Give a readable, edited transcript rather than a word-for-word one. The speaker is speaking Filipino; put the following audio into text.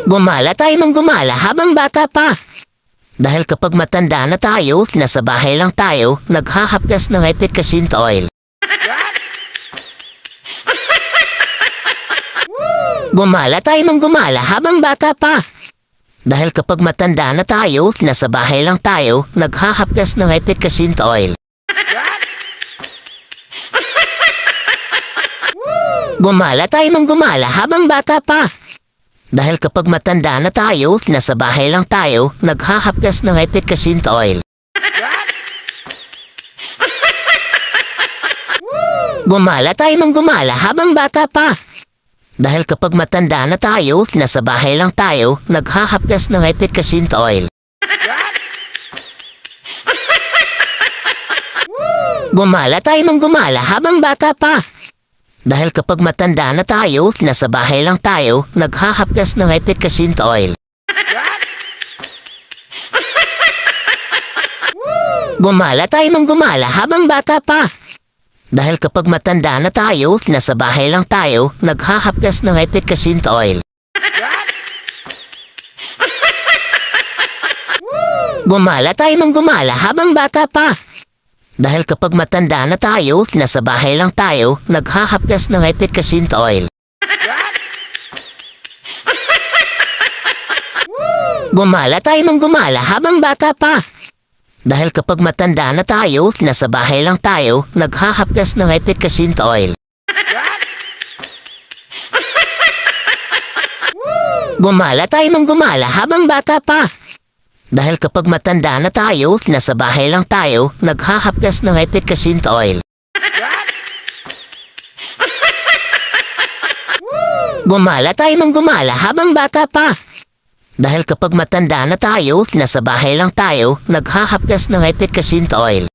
Gumala tayo ng gumala habang bata pa. Dahil kapag matanda na tayo, nasa bahay lang tayo, naghahaplas ng epicacin oil. Gumala tayo ng gumala habang bata pa. Dahil kapag matanda na tayo, nasa bahay lang tayo, naghahaplas ng epicacin oil. Gumala tayo ng gumala habang bata pa. Dahil kapag matanda na tayo, nasa bahay lang tayo, naghahaplas ng epicacin oil. Gumala tayo ng gumala habang bata pa. Dahil kapag matanda na tayo, nasa bahay lang tayo, naghahaplas ng epicacin oil. Gumala tayo ng gumala habang bata pa. Dahil kapag matanda na tayo, nasa bahay lang tayo, naghahaplas ng epicacin oil. Gumala tayo ng gumala habang bata pa. Dahil kapag matanda na tayo, nasa bahay lang tayo, naghahaplas ng epicacin oil. Gumala tayo ng gumala habang bata pa. Dahil kapag matanda na tayo, nasa bahay lang tayo, naghahaplas ng epicacin oil. Gumala tayo ng gumala habang bata pa. Dahil kapag matanda na tayo, nasa bahay lang tayo, naghahaplas ng epicacin oil. Gumala tayo ng gumala habang bata pa. Dahil kapag matanda na tayo, nasa bahay lang tayo, naghahaplas ng epicacin oil. Gumala tayo ng gumala habang bata pa. Dahil kapag matanda na tayo, nasa bahay lang tayo, naghahaplas ng epicacin oil.